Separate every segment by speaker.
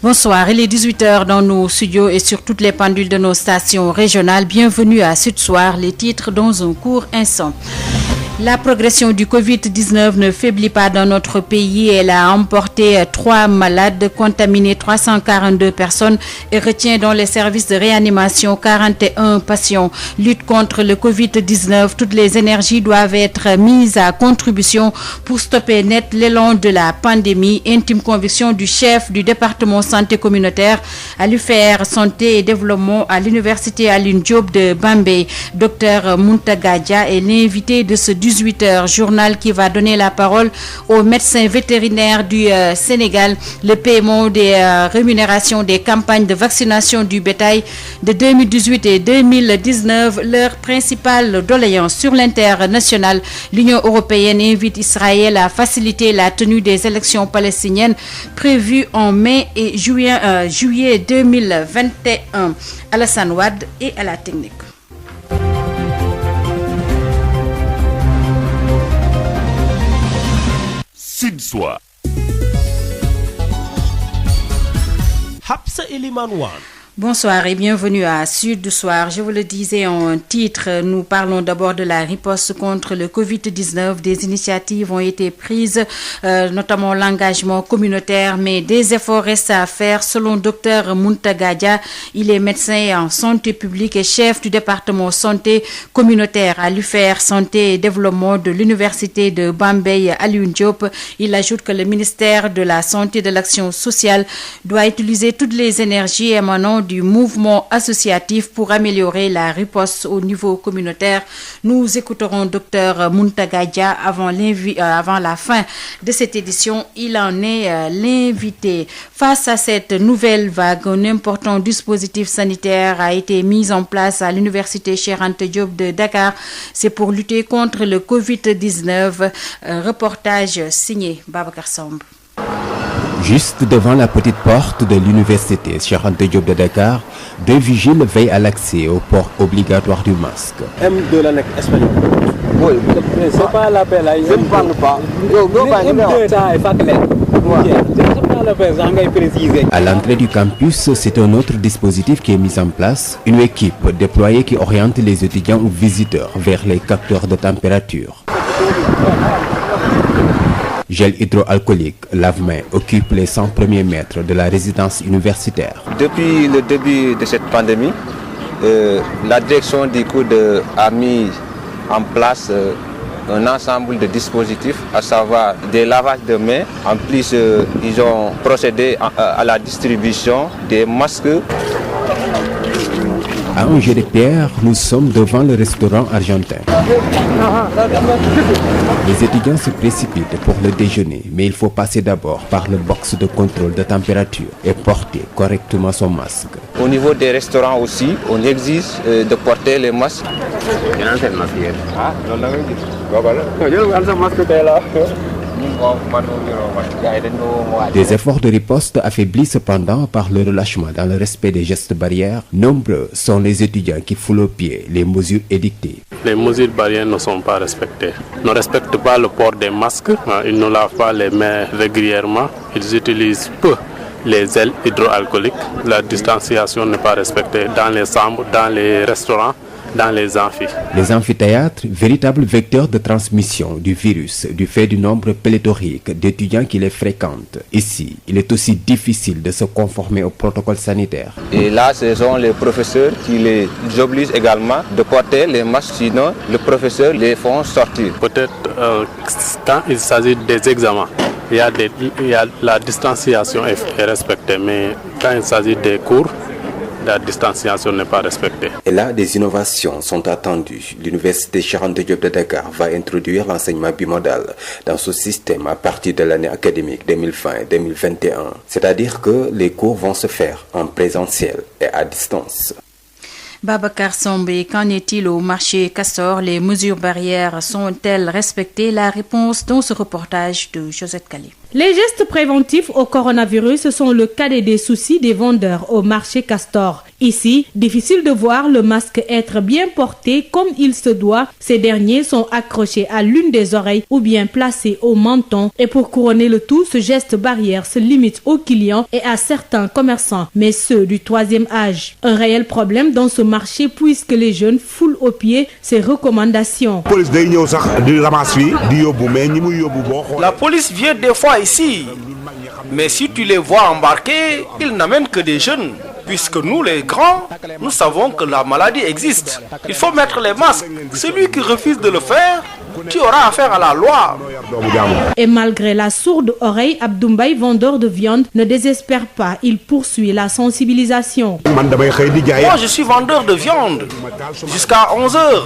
Speaker 1: Bonsoir, il est 18h dans nos studios et sur toutes les pendules de nos stations régionales. Bienvenue à Sud Soir, les titres dans un court instant. La progression du Covid-19 ne faiblit pas dans notre pays. Elle a emporté 3 malades, contaminé 342 personnes et retient dans les services de réanimation 41 patients. Lutte contre le Covid-19, toutes les énergies doivent être mises à contribution pour stopper net l'élan de la pandémie. Intime conviction du chef du département santé communautaire à l'UFR Santé et Développement à l'université Alioune Diop de Bambey. Dr Mountaga Dia est l'invité de ce 18h, journal qui va donner la parole aux médecins vétérinaires du Sénégal. Le paiement des rémunérations des campagnes de vaccination du bétail de 2018 et 2019, leur principale doléance sur l'international. L'Union européenne invite Israël à faciliter la tenue des élections palestiniennes prévues en mai et juillet 2021. Alassane Wade est à la technique.
Speaker 2: Sud Soir. Hapsa Eliman Wan.
Speaker 1: Bonsoir et bienvenue à Sud Soir. Je vous le disais en titre, nous parlons d'abord de la riposte contre le Covid-19. Des initiatives ont été prises, notamment l'engagement communautaire, mais des efforts restent à faire. Selon Dr Mountaga Dia, il est médecin en santé publique et chef du département santé communautaire à l'UFR Santé et Développement de l'université de Bambey Alioune Diop. Il ajoute que le ministère de la Santé et de l'Action sociale doit utiliser toutes les énergies émanant du mouvement associatif pour améliorer la riposte au niveau communautaire. Nous écouterons Dr Mountaga Dia avant la fin de cette édition. Il en est l'invité. Face à cette nouvelle vague, un important dispositif sanitaire a été mis en place à l'université Cheikh Anta Diop de Dakar. C'est pour lutter contre le Covid-19. Reportage signé Babacar Samb.
Speaker 3: Juste devant la petite porte de l'université Cheikh Anta Diop de Dakar, 2 vigiles veillent à l'accès au port obligatoire du masque.
Speaker 4: M2 la nekk espagnol. Oui, c'est pas l'appel là. Je ne parle pas. M2 ça est facile.
Speaker 3: À l'entrée du campus, c'est un autre dispositif qui est mis en place, une équipe déployée qui oriente les étudiants ou visiteurs vers les capteurs de température. Gel hydroalcoolique, lave-mains occupe les 100 premiers mètres de la résidence universitaire.
Speaker 5: Depuis le début de cette pandémie, la direction du COUD a mis en place un ensemble de dispositifs, à savoir des lavages de mains. En plus, ils ont procédé à la distribution des masques.
Speaker 3: À un jet de pierre, nous sommes devant le restaurant argentin. Les étudiants se précipitent pour le déjeuner, mais il faut passer d'abord par le box de contrôle de température et porter correctement son masque.
Speaker 5: Au niveau des restaurants aussi, on exige de porter les masques.
Speaker 3: Des efforts de riposte affaiblis cependant par le relâchement dans le respect des gestes barrières. Nombreux sont les étudiants qui foulent aux pieds les mesures édictées.
Speaker 6: Les mesures barrières ne sont pas respectées. Ils ne respectent pas le port des masques, ils ne lavent pas les mains régulièrement, ils utilisent peu les gels hydroalcooliques. La distanciation n'est pas respectée dans les chambres, dans les restaurants, dans les amphis.
Speaker 3: Les amphithéâtres, véritables vecteurs de transmission du virus du fait du nombre pléthorique d'étudiants qui les fréquentent. Ici, il est aussi difficile de se conformer au protocole sanitaire.
Speaker 5: Et là, ce sont les professeurs qui les obligent également de porter les masques, sinon le professeur les font sortir.
Speaker 6: Peut-être quand il s'agit des examens, la distanciation est respectée, mais quand il s'agit des cours, la distanciation n'est pas respectée.
Speaker 3: Et là, des innovations sont attendues. L'université Cheikh Anta Diop de Dakar va introduire l'enseignement bimodal dans ce système à partir de l'année académique 2020-2021. C'est-à-dire que les cours vont se faire en présentiel et à distance.
Speaker 1: Babacar Sambé, qu'en est-il au marché Castor? Les mesures barrières sont-elles respectées? La réponse dans ce reportage de Josette Kali.
Speaker 7: Les gestes préventifs au coronavirus sont le cadet des soucis des vendeurs au marché Castor. Ici, difficile de voir le masque être bien porté comme il se doit. Ces derniers sont accrochés à l'une des oreilles ou bien placés au menton. Et pour couronner le tout, ce geste barrière se limite aux clients et à certains commerçants, mais ceux du troisième âge. Un réel problème dans ce marché puisque les jeunes foulent aux pieds ces recommandations.
Speaker 8: La police vient des fois ici, mais si tu les vois embarquer, ils n'amènent que des jeunes. Puisque nous, les grands, nous savons que la maladie existe. Il faut mettre les masques. Celui qui refuse de le faire, tu auras affaire à la loi.
Speaker 7: Et malgré la sourde oreille, Abdoumbaye, vendeur de viande, ne désespère pas. Il poursuit la sensibilisation.
Speaker 8: Moi, je suis vendeur de viande jusqu'à 11h.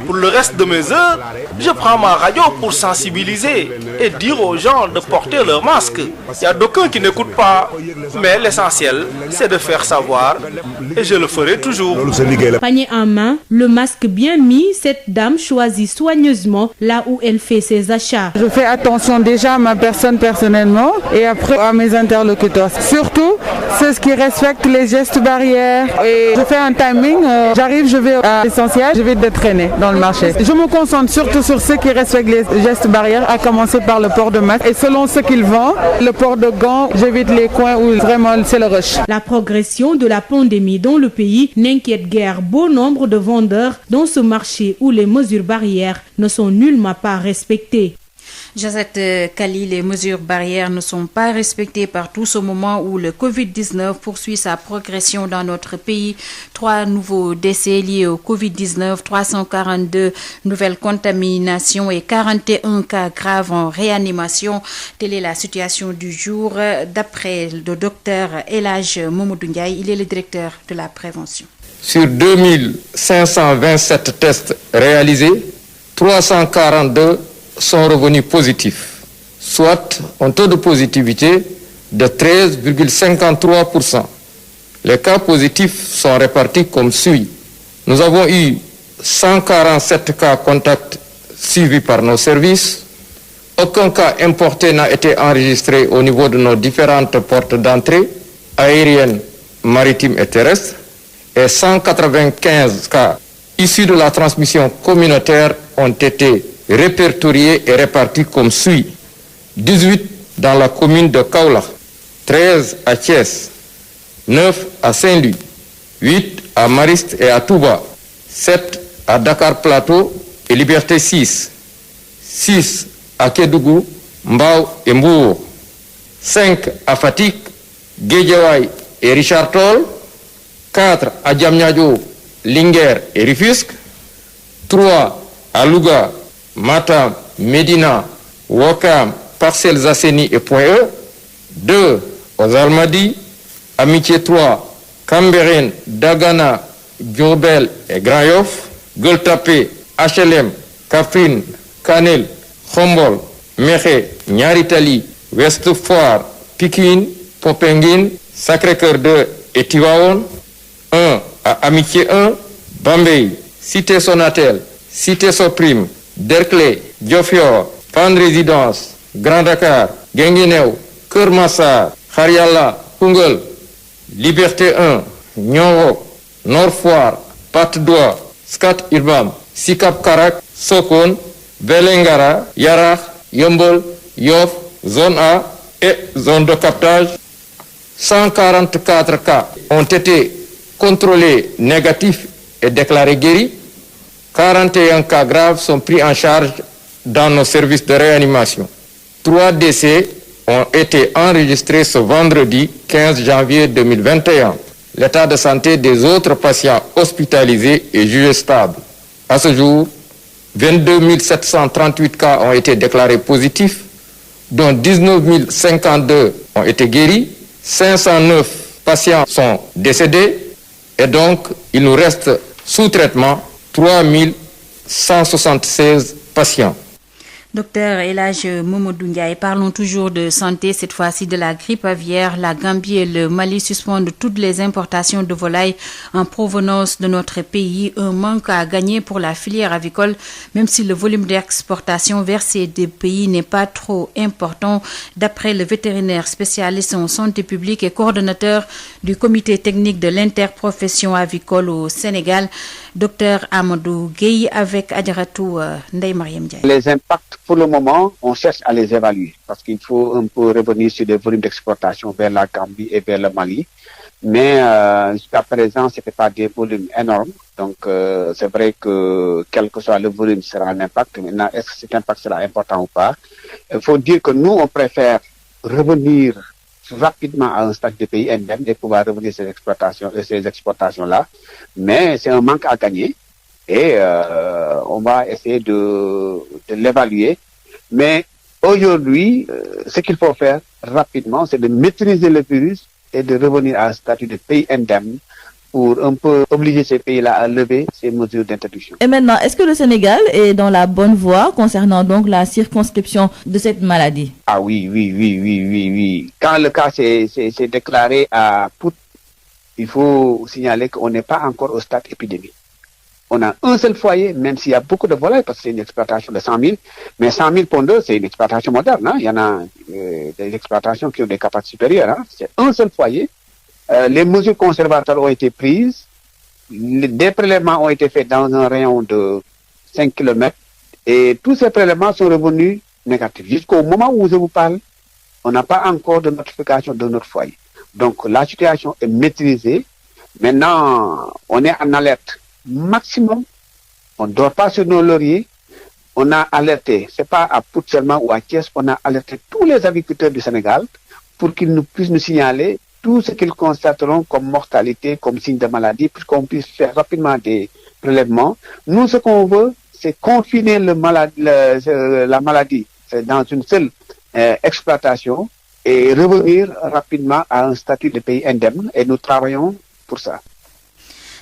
Speaker 8: Pour le reste de mes heures, je prends ma radio pour sensibiliser et dire aux gens de porter leur masque. Il y a d'aucuns qui n'écoutent pas, mais l'essentiel, c'est de faire savoir et je le ferai toujours.
Speaker 7: Panier en main, le masque bien mis, cette dame choisit soigneusement là où elle fait ses achats.
Speaker 9: Je fais attention déjà à ma personne personnellement et après à mes interlocuteurs. Surtout ceux qui respectent les gestes barrières. Et je fais un timing, j'arrive, je vais à l'essentiel, je vais traîner dans le marché. Je me concentre surtout sur ceux qui respectent les gestes barrières, à commencer par le port de masque. Et selon ce qu'ils vendent, le port de gants, j'évite les coins où vraiment c'est le rush.
Speaker 7: La progression de la pandémie dans le pays n'inquiète guère bon nombre de vendeurs dans ce marché où les mesures barrières ne sont nullement pas respectées.
Speaker 1: Josette Kali, les mesures barrières ne sont pas respectées partout au moment où le Covid-19 poursuit sa progression dans notre pays. 3 nouveaux décès liés au Covid-19, 342 nouvelles contaminations et 41 cas graves en réanimation. Telle est la situation du jour d'après le docteur El Hadj Mamadou Ndiaye. Il est le directeur de la prévention.
Speaker 10: Sur 2527 tests réalisés, 342 sont revenus positifs, soit un taux de positivité de 13,53%. Les cas positifs sont répartis comme suit. Nous avons eu 147 cas contacts suivis par nos services. Aucun cas importé n'a été enregistré au niveau de nos différentes portes d'entrée, aériennes, maritimes et terrestres. Et 195 cas issus de la transmission communautaire ont été répertoriés et répartis comme suit. 18 dans la commune de Kaolack, 13 à Thiès, 9 à Saint-Louis, 8 à Mariste et à Touba, 7 à Dakar Plateau et Liberté 6, 6 à Kédougou, Mbao et Mbour, 5 à Fatick, Guédiawaye et Richard Toll, 4 à Diamniadio, Linguère et Rufisque, 3 à Louga, Matam, Médina, Ouakam, Parcelles Assainies et Point-E, 2 aux Almadies, Amitié 3, Cambérène, Dagana, Diourbel et Grand Yoff, Gueule Tapée, HLM, Kaffrine, Kanel, Khombol, Mékhé, Niary Tally, Ouest Foire, Pikine, Popenguine, Sacré-Cœur 2 et Tivaouane, 1 à Amitié 1, Bambey, Cité Sonatel, Cité Soprim, Derklé, Diofior, Fann Résidence, Grand Dakar, Guinguinéo, Keur Massar, Khar Yalla, Koungheul, Liberté 1, Nioro, Nord Foire, Patte d'Oie, Scat Urbam, Sicap Karak, Sokone, Vélingara, Yarakh, Yeumbeul, Yoff, zone A et zone de captage. 144 cas ont été contrôlés négatifs et déclarés guéris. 41 cas graves sont pris en charge dans nos services de réanimation. 3 décès ont été enregistrés ce vendredi 15 janvier 2021. L'état de santé des autres patients hospitalisés est jugé stable. À ce jour, 22 738 cas ont été déclarés positifs, dont 19 052 ont été guéris, 509 patients sont décédés et donc il nous reste sous traitement 3 176 patients.
Speaker 1: Docteur El Hadj Mamadou Ndiaye, parlons toujours de santé, cette fois-ci de la grippe aviaire. La Gambie et le Mali suspendent toutes les importations de volailles en provenance de notre pays. Un manque à gagner pour la filière avicole, même si le volume d'exportation vers ces deux pays n'est pas trop important, d'après le vétérinaire spécialiste en santé publique et coordonnateur du comité technique de l'interprofession avicole au Sénégal, Docteur Amadou Gueye, avec Adjaratou Ndeye Mariam Ndiaye.
Speaker 11: Les impacts, pour le moment, on cherche à les évaluer parce qu'il faut un peu revenir sur des volumes d'exportation vers la Gambie et vers le Mali. Mais jusqu'à présent, ce n'était pas des volumes énormes. Donc, c'est vrai que quel que soit le volume, ce sera un impact. Maintenant, est-ce que cet impact sera important ou pas? Il faut dire que nous, on préfère revenir rapidement à un stade de pays indemne et pouvoir revenir ces exportations-là. Mais c'est un manque à gagner. Et on va essayer de l'évaluer. Mais aujourd'hui, ce qu'il faut faire rapidement, c'est de maîtriser le virus et de revenir à un statut de pays indemne pour un peu obliger ces pays-là à lever ces mesures d'interdiction.
Speaker 12: Et maintenant, est-ce que le Sénégal est dans la bonne voie concernant donc la circonscription de cette maladie?
Speaker 11: Ah oui. Quand le cas s'est déclaré à Pout, il faut signaler qu'on n'est pas encore au stade épidémique. On a un seul foyer, même s'il y a beaucoup de volailles, parce que c'est une exploitation de 100 000. Mais 100 000 pondeuses, c'est une exploitation moderne. Hein. Il y en a des exploitations qui ont des capacités supérieures. Hein. C'est un seul foyer. Les mesures conservatoires ont été prises. Des prélèvements ont été faits dans un rayon de 5 km. Et tous ces prélèvements sont revenus négatifs. Jusqu'au moment où je vous parle, on n'a pas encore de notification de notre foyer. Donc la situation est maîtrisée. Maintenant, on est en alerte maximum. On ne dort pas sur nos lauriers. On a alerté, c'est pas à Pout seulement ou à Thiès, on a alerté tous les agriculteurs du Sénégal pour qu'ils puissent nous signaler tout ce qu'ils constateront comme mortalité, comme signe de maladie, pour qu'on puisse faire rapidement des prélèvements. Nous, ce qu'on veut, c'est confiner la maladie dans une seule exploitation et revenir rapidement à un statut de pays indemne. Et nous travaillons pour ça.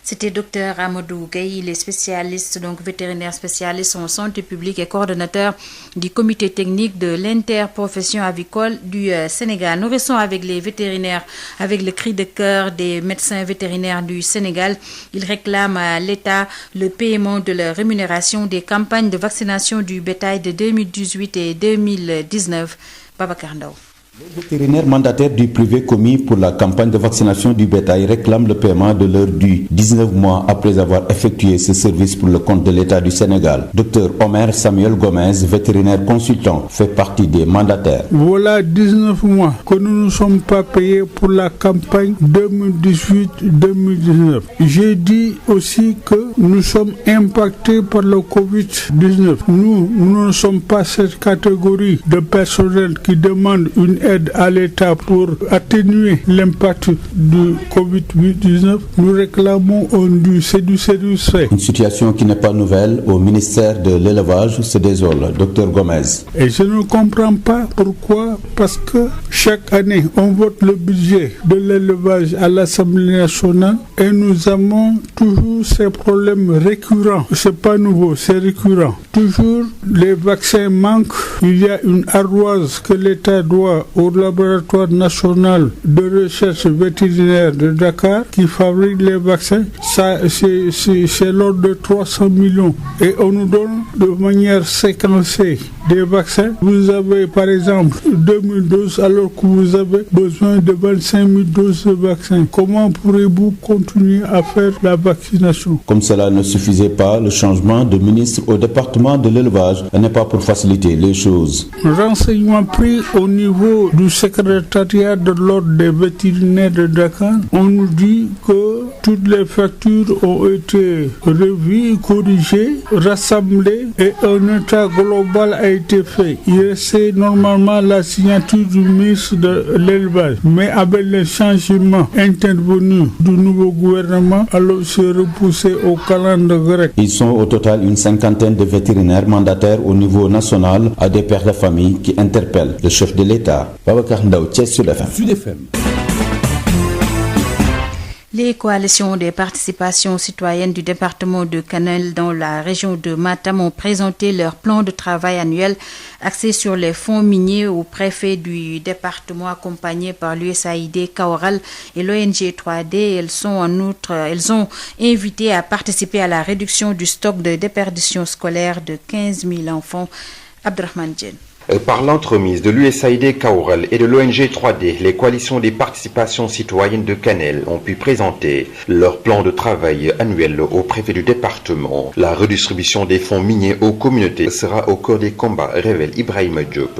Speaker 1: C'était Dr Amadou Gueye, il est spécialiste, donc vétérinaire spécialiste en santé publique et coordonnateur du comité technique de l'interprofession avicole du Sénégal. Nous restons avec les vétérinaires, avec le cri de cœur des médecins vétérinaires du Sénégal. Ils réclament à l'État le paiement de leur rémunération des campagnes de vaccination du bétail de 2018 et 2019. Babacar Ndao.
Speaker 13: Les vétérinaires mandataires du privé commis pour la campagne de vaccination du bétail réclament le paiement de leur dû 19 mois après avoir effectué ce service pour le compte de l'État du Sénégal. Dr Omer Samuel Gomez, vétérinaire consultant, fait partie des mandataires.
Speaker 14: Voilà 19 mois que nous ne sommes pas payés pour la campagne 2018-2019. J'ai dit aussi que nous sommes impactés par le Covid-19. Nous ne sommes pas cette catégorie de personnel qui demande une aide à l'État pour atténuer l'impact du Covid-19. Nous réclamons un dû, c'est du service fait.
Speaker 13: Une situation qui n'est pas nouvelle au ministère de l'élevage se désole. Dr Gomez.
Speaker 14: Et je ne comprends pas pourquoi, parce que chaque année on vote le budget de l'élevage à l'Assemblée nationale et nous avons toujours ces problèmes récurrents. C'est pas nouveau, c'est récurrent. Toujours les vaccins manquent. Il y a une ardoise que l'État doit au laboratoire national de recherche vétérinaire de Dakar qui fabrique les vaccins. Ça, c'est l'ordre de 300 millions. Et on nous donne de manière séquencée des vaccins. Vous avez par exemple 2000 doses alors que vous avez besoin de 25 000 doses de vaccins. Comment pourrez-vous continuer à faire la vaccination?
Speaker 13: Comme cela ne suffisait pas, le changement de ministre au département de l'élevage n'est pas pour faciliter les choses.
Speaker 14: Renseignement pris au niveau du secrétariat de l'ordre des vétérinaires de Dakar, on nous dit que toutes les factures ont été revues, corrigées, rassemblées et un état global a été fait. Il restait normalement la signature du ministre de l'élevage, mais avec les changements intervenus du nouveau gouvernement, alors c'est repoussé au calendrier grec.
Speaker 13: Ils sont au total une cinquantaine de vétérinaires mandataires au niveau national à des pères de famille qui interpellent le chef de l'État. Babacar Ndao, Thiès, Sud FM.
Speaker 1: Les coalitions des participations citoyennes du département de Kanel dans la région de Matam ont présenté leur plan de travail annuel axé sur les fonds miniers au préfet du département accompagné par l'USAID Kaoral et l'ONG 3D. Elles ont invité à participer à la réduction du stock de déperdition scolaire de 15 000 enfants. Abdurrahman Djen.
Speaker 15: Par l'entremise de l'USAID Kaoral et de l'ONG 3D, les coalitions des participations citoyennes de Kanel ont pu présenter leur plan de travail annuel au préfet du département. La redistribution des fonds miniers aux communautés sera au cœur des combats, révèle Ibrahima Diop,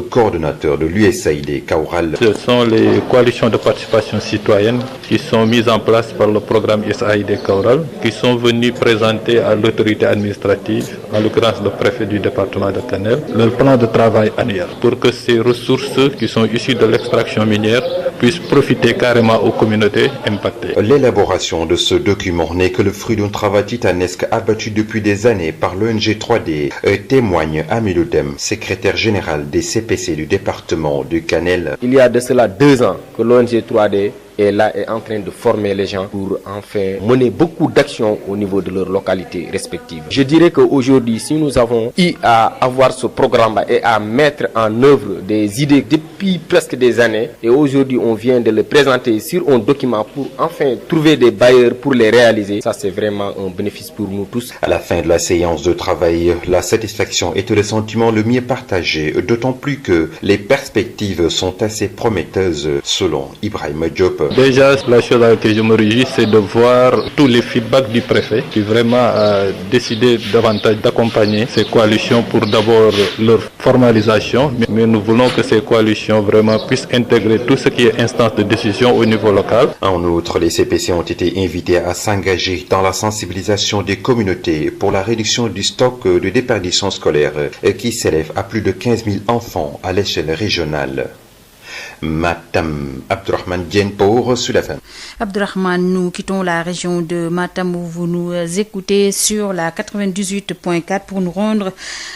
Speaker 15: coordonnateur de l'USAID Kaoral.
Speaker 16: Ce sont les coalitions de participation citoyenne qui sont mises en place par le programme USAID Kaoral, qui sont venus présenter à l'autorité administrative, en l'occurrence le préfet du département de Kanel, leur plan de travail annuel pour que ces ressources qui sont issues de l'extraction minière puissent profiter carrément aux communautés impactées.
Speaker 15: L'élaboration de ce document n'est que le fruit d'un travail titanesque abattu depuis des années par l'ONG 3D, témoigne Amilou Dem, secrétaire général des CPC du département du Kanel.
Speaker 17: Il y a de cela 2 ans que l'ONG 3D est en train de former les gens pour enfin mener beaucoup d'actions au niveau de leurs localités respectives. Je dirais qu'aujourd'hui, si nous avons eu à avoir ce programme et à mettre en œuvre des idées depuis presque des années, et aujourd'hui on vient de le présenter sur un document pour enfin trouver des bailleurs pour les réaliser, ça c'est vraiment un bénéfice pour nous tous.
Speaker 15: À la fin de la séance de travail, la satisfaction était le sentiment le mieux partagé, d'autant plus que les perspectives sont assez prometteuses selon Ibrahima Diop.
Speaker 16: Déjà, la chose à laquelle je me réjouis, c'est de voir tous les feedbacks du préfet qui vraiment a décidé davantage d'accompagner ces coalitions pour d'abord leur formalisation, mais nous voulons que ces coalitions vraiment puissent intégrer tout ce qui est instance de décision au niveau local.
Speaker 15: En outre, les CPC ont été invités à s'engager dans la sensibilisation des communautés pour la réduction du stock de déperdition scolaire qui s'élève à plus de 15 000 enfants à l'échelle régionale. Matam, Abdurrahman Dien pour Sud FM.
Speaker 1: Abdurrahman, nous quittons la région de Matam où vous nous écoutez sur la 98.4 pour nous rendre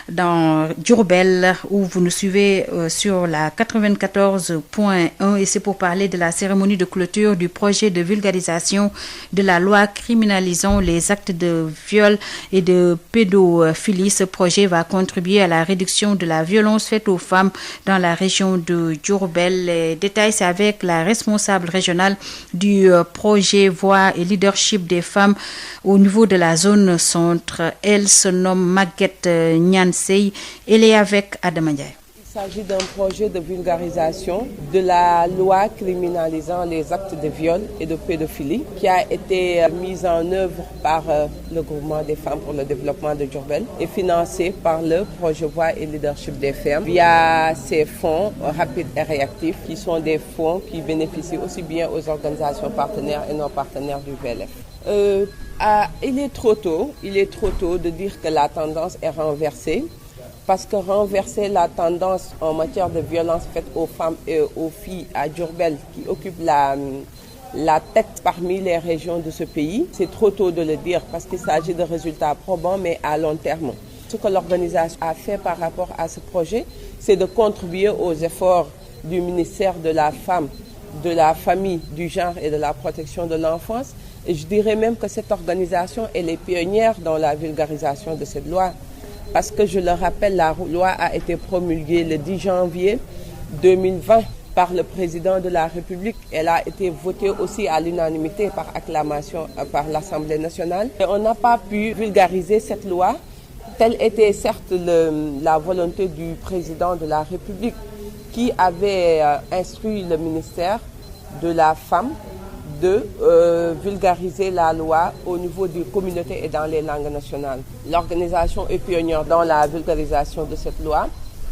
Speaker 1: dans Diourbel où vous nous suivez sur la 94.1 et c'est pour parler de la cérémonie de clôture du projet de vulgarisation de la loi criminalisant les actes de viol et de pédophilie. Ce projet va contribuer à la réduction de la violence faite aux femmes dans la région de Diourbel. Les détails, c'est avec la responsable régionale du projet Voix et Leadership des femmes au niveau de la zone centre. Elle se nomme Maguette Nyansey. Elle est avec Adama Ndiaye.
Speaker 18: Il s'agit d'un projet de vulgarisation de la loi criminalisant les actes de viol et de pédophilie qui a été mise en œuvre par le groupement des femmes pour le développement de Diourbel et financé par le projet Voix et Leadership des femmes via ces fonds rapides et réactifs qui sont des fonds qui bénéficient aussi bien aux organisations partenaires et non partenaires du VLF. Il est trop tôt de dire que la tendance est renversée. Parce que renverser la tendance en matière de violence faite aux femmes et aux filles à Diourbel, qui occupe la tête parmi les régions de ce pays, c'est trop tôt de le dire parce qu'il s'agit de résultats probants mais à long terme. Ce que l'organisation a fait par rapport à ce projet, c'est de contribuer aux efforts du ministère de la Femme, de la Famille, du Genre et de la Protection de l'Enfance. Et je dirais même que cette organisation, elle est pionnière dans la vulgarisation de cette loi. Parce que je le rappelle, la loi a été promulguée le 10 janvier 2020 par le président de la République. Elle a été votée aussi à l'unanimité par acclamation par l'Assemblée nationale. Et on n'a pas pu vulgariser cette loi. Telle était certes la volonté du président de la République qui avait instruit le ministère de la Femme de vulgariser la loi au niveau des communautés et dans les langues nationales. L'organisation est pionnière dans la vulgarisation de cette loi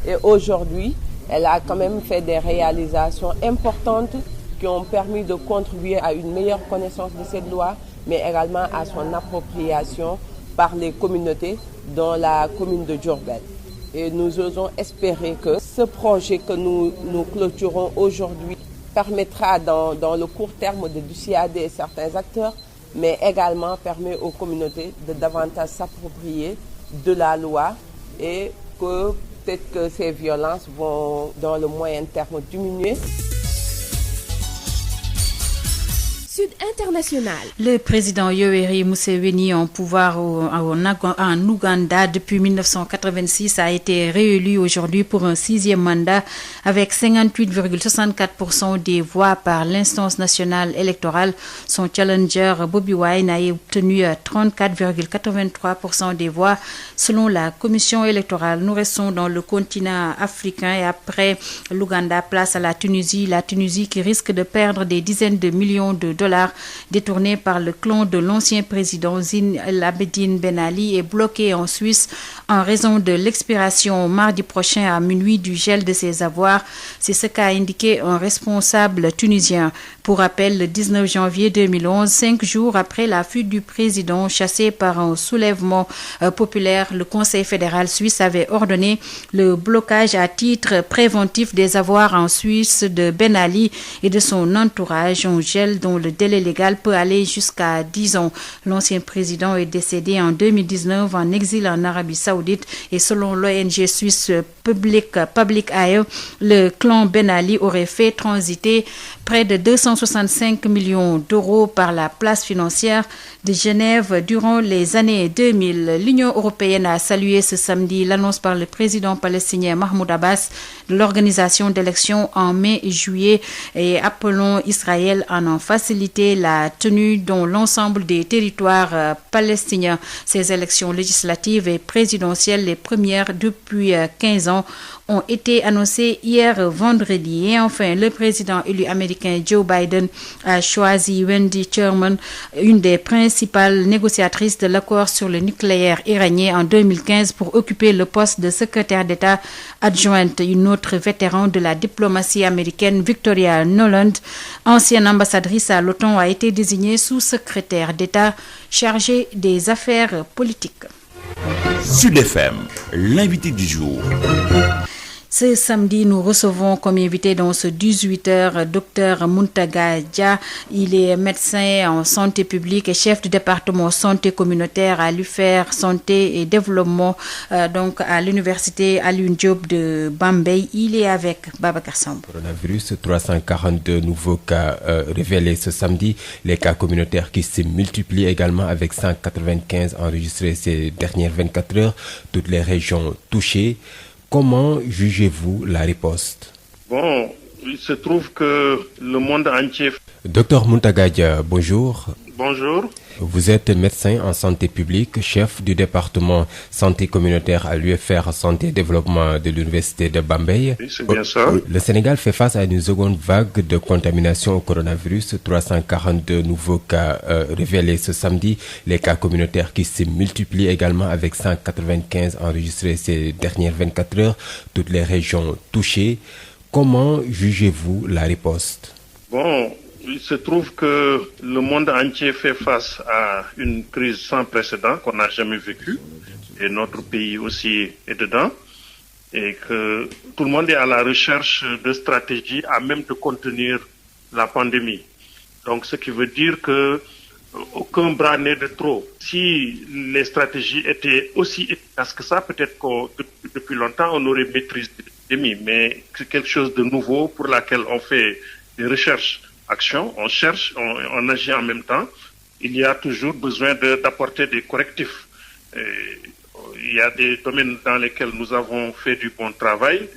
Speaker 18: et aujourd'hui, elle a quand même fait des réalisations importantes qui ont permis de contribuer à une meilleure connaissance de cette loi, mais également à son appropriation par les communautés dans la commune de Diourbel. Et nous osons espérer que ce projet que nous clôturons aujourd'hui permettra dans le court terme de dissuader certains acteurs, mais également permet aux communautés de davantage s'approprier de la loi et que peut-être que ces violences vont dans le moyen terme diminuer.
Speaker 19: Sud International.
Speaker 1: Le président Yoweri Museveni, en pouvoir en Ouganda depuis 1986, a été réélu aujourd'hui pour un 6e mandat avec 58,64% des voix par l'instance nationale électorale. Son challenger Bobi Wine a obtenu 34,83% des voix selon la commission électorale. Nous restons dans le continent africain et après l'Ouganda, place à la Tunisie. La Tunisie qui risque de perdre des dizaines de millions de dollars détournés par le clan de l'ancien président Zine El Abidine Ben Ali est bloqué en Suisse en raison de l'expiration mardi prochain à minuit du gel de ses avoirs. C'est ce qu'a indiqué un responsable tunisien. Pour rappel, le 19 janvier 2011, 5 jours après la fuite du président chassé par un soulèvement populaire, le Conseil fédéral suisse avait ordonné le blocage à titre préventif des avoirs en Suisse de Ben Ali et de son entourage, un gel dont le délai légal peut aller jusqu'à 10 ans. L'ancien président est décédé en 2019 en exil en Arabie Saoudite et selon l'ONG suisse Public Eye, le clan Ben Ali aurait fait transiter près de 265 millions d'euros par la place financière de Genève durant les années 2000. L'Union européenne a salué ce samedi l'annonce par le président palestinien Mahmoud Abbas de l'organisation d'élections en mai et juillet et appelons Israël à en faciliter la tenue dans l'ensemble des territoires palestiniens. Ces élections législatives et présidentielles, les premières depuis 15 ans, ont été annoncées hier vendredi. Et enfin, le président élu américain Joe Biden a choisi Wendy Sherman, une des principales négociatrices de l'accord sur le nucléaire iranien en 2015 pour occuper le poste de secrétaire d'État adjointe. Une autre vétéran de la diplomatie américaine, Victoria Nuland, ancienne ambassadrice à l'OTAN, a été désignée sous-secrétaire d'État chargée des affaires politiques.
Speaker 2: Sud FM, l'invité du jour.
Speaker 1: Ce samedi, nous recevons comme invité dans ce 18h Dr Muntaga Dia. Il est médecin en santé publique et chef du département santé communautaire à l'UFR Santé et Développement, donc à l'université Alioune Diop de Bambey. Il est avec Babacar Samb.
Speaker 20: Coronavirus, 342 nouveaux cas révélés ce samedi. Les cas communautaires qui se multiplient également avec 195 enregistrés ces dernières 24 heures. Toutes les régions touchées. Comment jugez-vous la riposte?
Speaker 21: Bon, il se trouve que le monde entier...
Speaker 20: Docteur Muntaga Dia, bonjour.
Speaker 21: Bonjour.
Speaker 20: Vous êtes médecin en santé publique, chef du département santé communautaire à l'UFR Santé et Développement de l'Université de Bambey.
Speaker 21: Oui, c'est bien ça.
Speaker 20: Le Sénégal fait face à une seconde vague de contamination au coronavirus. 342 nouveaux cas révélés ce samedi. Les cas communautaires qui se multiplient également avec 195 enregistrés ces dernières 24 heures. Toutes les régions touchées. Comment jugez-vous la riposte?
Speaker 21: Bon, il se trouve que le monde entier fait face à une crise sans précédent qu'on n'a jamais vécue, et notre pays aussi est dedans, et que tout le monde est à la recherche de stratégies à même de contenir la pandémie. Donc, ce qui veut dire que aucun bras n'est de trop. Si les stratégies étaient aussi efficaces que ça, peut-être que depuis longtemps on aurait maîtrisé l'épidémie, mais c'est quelque chose de nouveau pour laquelle on fait des recherches. Action, on cherche, on agit en même temps. Il y a toujours besoin d'apporter des correctifs. Il y a des domaines dans lesquels nous avons fait du bon travail,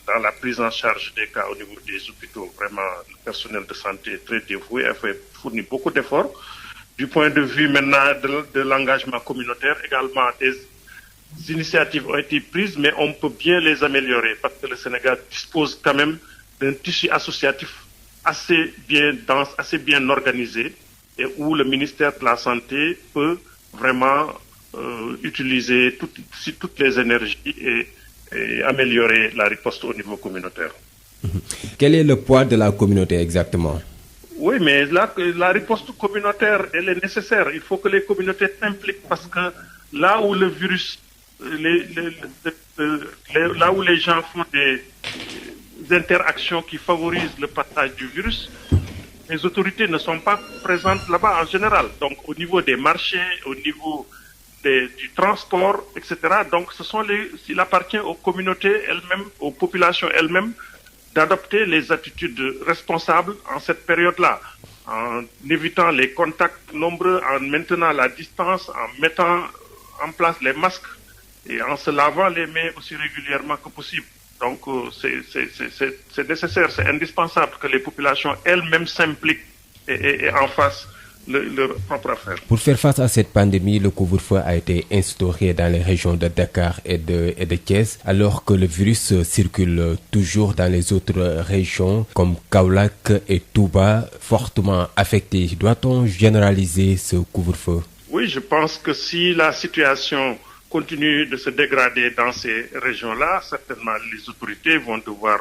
Speaker 21: dans la prise en charge des cas au niveau des hôpitaux. Vraiment, le personnel de santé est très dévoué, a fourni beaucoup d'efforts. Du point de vue maintenant de l'engagement communautaire, également des initiatives ont été prises, mais on peut bien les améliorer parce que le Sénégal dispose quand même d'un tissu associatif assez bien dense, assez bien organisé, et où le ministère de la Santé peut vraiment utiliser toutes les énergies et améliorer la riposte au niveau communautaire.
Speaker 20: Quel est le poids de la communauté exactement?
Speaker 21: Oui, mais la riposte communautaire, elle est nécessaire. Il faut que les communautés s'impliquent parce que là où le virus, là où les gens font des interactions qui favorisent le passage du virus, les autorités ne sont pas présentes là-bas en général. Donc au niveau des marchés, au niveau du transport, etc. Donc il appartient aux communautés elles-mêmes, aux populations elles-mêmes, d'adopter les attitudes responsables en cette période-là, en évitant les contacts nombreux, en maintenant la distance, en mettant en place les masques et en se lavant les mains aussi régulièrement que possible. Donc c'est nécessaire, c'est indispensable que les populations elles-mêmes s'impliquent et en fassent leur propre affaire.
Speaker 20: Pour faire face à cette pandémie, le couvre-feu a été instauré dans les régions de Dakar et de Thiès, alors que le virus circule toujours dans les autres régions comme Kaolack et Touba, fortement affectées. Doit-on généraliser ce couvre-feu?
Speaker 21: Oui, je pense que si la situation continue de se dégrader dans ces régions-là, certainement les autorités vont devoir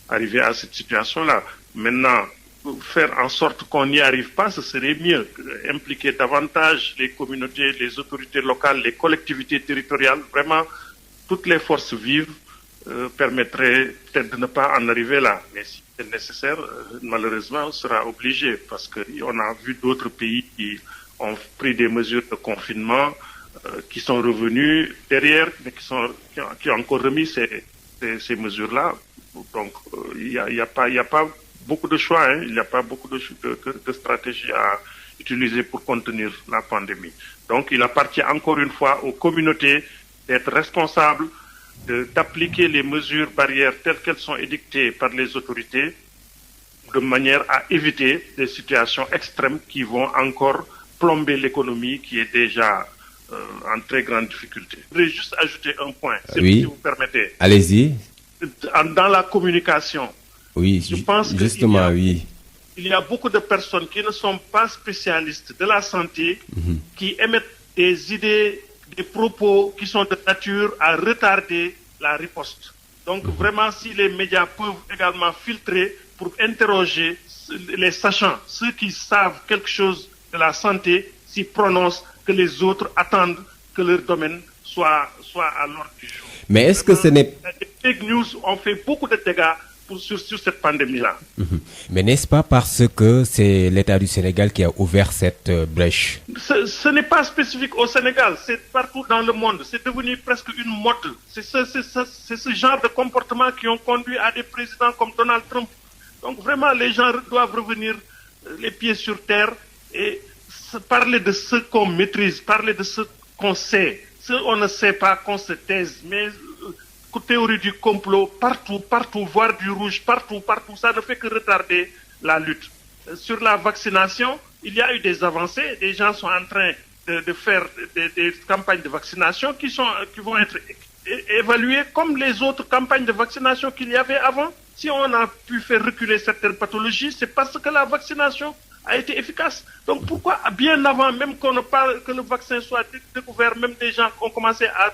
Speaker 21: arriver à cette situation-là. Maintenant, faire en sorte qu'on n'y arrive pas, ce serait mieux. Impliquer davantage les communautés, les autorités locales, les collectivités territoriales, vraiment toutes les forces vives permettraient peut-être de ne pas en arriver là. Mais si c'est nécessaire, malheureusement, on sera obligé parce qu'on a vu d'autres pays qui ont pris des mesures de confinement qui sont revenus derrière, mais qui ont encore remis ces mesures-là. Donc, il n'y a pas beaucoup de choix, hein. Il n'y a pas beaucoup de stratégies à utiliser pour contenir la pandémie. Donc, il appartient encore une fois aux communautés d'être responsables, d'appliquer les mesures barrières telles qu'elles sont édictées par les autorités, de manière à éviter des situations extrêmes qui vont encore plomber l'économie qui est déjà en très grande difficulté. Je voudrais juste ajouter un point,
Speaker 20: oui.
Speaker 21: Si vous permettez.
Speaker 20: Allez-y.
Speaker 21: Dans la communication,
Speaker 20: oui,
Speaker 21: je pense
Speaker 20: justement, oui.
Speaker 21: Il y a beaucoup de personnes qui ne sont pas spécialistes de la santé, qui émettent des idées, des propos qui sont de nature à retarder la riposte. Donc vraiment, si les médias peuvent également filtrer pour interroger les sachants, ceux qui savent quelque chose de la santé, s'y prononcent, que les autres attendent que leur domaine soit à l'ordre du jour.
Speaker 20: Mais est-ce que ce n'est...
Speaker 21: Les fake news ont fait beaucoup de dégâts sur cette pandémie-là.
Speaker 20: Mais n'est-ce pas parce que c'est l'État du Sénégal qui a ouvert cette brèche?
Speaker 21: Ce n'est pas spécifique au Sénégal, c'est partout dans le monde. C'est devenu presque une mode. C'est ce genre de comportement qui ont conduit à des présidents comme Donald Trump. Donc vraiment, les gens doivent revenir les pieds sur terre et parler de ce qu'on maîtrise, parler de ce qu'on sait. Ce qu'on ne sait pas, qu'on se taise. Mais théorie du complot, partout, voir du rouge, partout, ça ne fait que retarder la lutte. Sur la vaccination, il y a eu des avancées. Les gens sont en train de faire des campagnes de vaccination qui vont être évaluées comme les autres campagnes de vaccination qu'il y avait avant. Si on a pu faire reculer certaines pathologies, c'est parce que la vaccination a été efficace. Donc pourquoi, bien avant même que le vaccin soit découvert, même des gens ont commencé à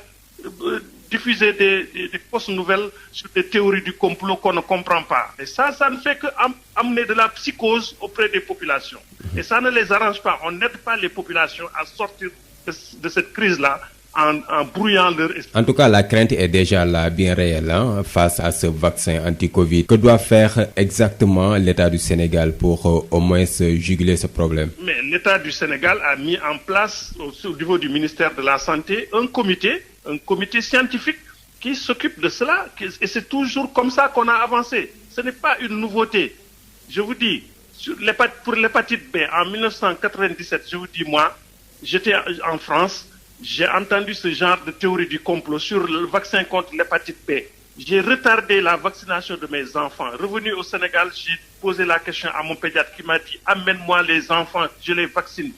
Speaker 21: diffuser des fausses nouvelles sur des théories du complot qu'on ne comprend pas. Et ça ne fait qu'amener de la psychose auprès des populations. Et ça ne les arrange pas. On n'aide pas les populations à sortir de cette crise-là en brouillant leur esprit.
Speaker 20: En tout cas, la crainte est déjà là, bien réelle, face à ce vaccin anti-Covid. Que doit faire exactement l'État du Sénégal pour au moins juguler ce problème? Mais
Speaker 21: l'État du Sénégal a mis en place, au niveau du ministère de la Santé, un comité scientifique qui s'occupe de cela. Et c'est toujours comme ça qu'on a avancé. Ce n'est pas une nouveauté. Je vous dis, pour l'hépatite B, en 1997, je vous dis, moi, j'étais en France. J'ai entendu ce genre de théorie du complot sur le vaccin contre l'hépatite B. J'ai retardé la vaccination de mes enfants. Revenu au Sénégal, j'ai posé la question à mon pédiatre qui m'a dit « Amène-moi les enfants, je les vaccine. »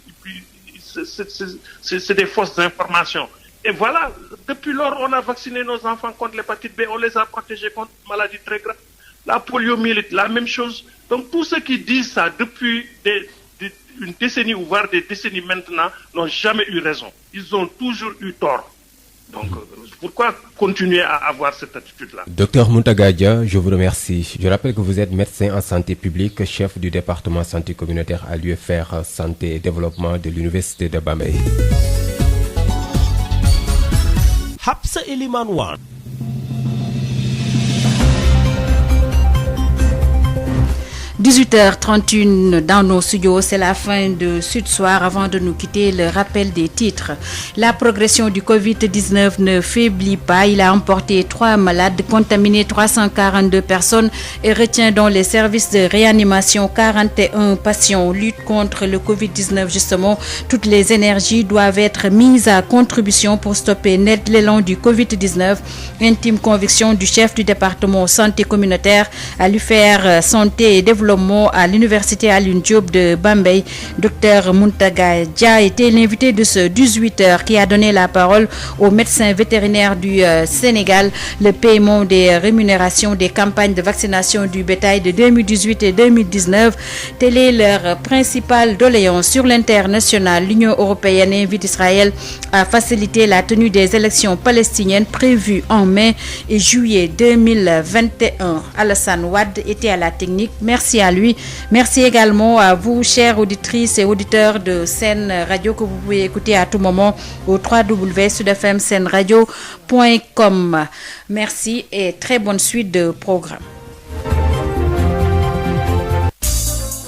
Speaker 21: C'est des fausses informations. Et voilà, depuis lors, on a vacciné nos enfants contre l'hépatite B. On les a protégés contre une maladie très grave. La poliomyélite, la même chose. Donc tous ceux qui disent ça depuis une décennie ou voire des décennies maintenant n'ont jamais eu raison. Ils ont toujours eu tort. Donc pourquoi continuer à avoir cette attitude-là?
Speaker 20: Docteur Mountaga Dia, je vous remercie. Je rappelle que vous êtes médecin en santé publique, chef du département santé communautaire à l'UFR Santé et Développement de l'Université de Bambey.
Speaker 19: Hapsa Eliman Wan.
Speaker 1: 18h31 dans nos studios, c'est la fin de Sud Soir. Avant de nous quitter, le rappel des titres. La progression du Covid-19 ne faiblit pas. Il a emporté 3 malades, contaminé 342 personnes et retient dans les services de réanimation 41 patients. Lutte contre le Covid-19, justement, toutes les énergies doivent être mises à contribution pour stopper net l'élan du Covid-19. Intime conviction du chef du département santé communautaire à l'UFR Santé et Développement à l'université Alioune Diop de Bambey. Dr Mountaga Dia était l'invité de ce 18h qui a donné la parole aux médecins vétérinaires du Sénégal. Le paiement des rémunérations des campagnes de vaccination du bétail de 2018 et 2019, telle est leur principale doléance. Sur l'international, l'Union européenne invite Israël à faciliter la tenue des élections palestiniennes prévues en mai et juillet 2021. Alassane Wade était à la technique. Merci à lui. Merci également à vous, chères auditrices et auditeurs de Sen Radio, que vous pouvez écouter à tout moment au www.sudfmsenradio.com. Merci et très bonne suite de programme.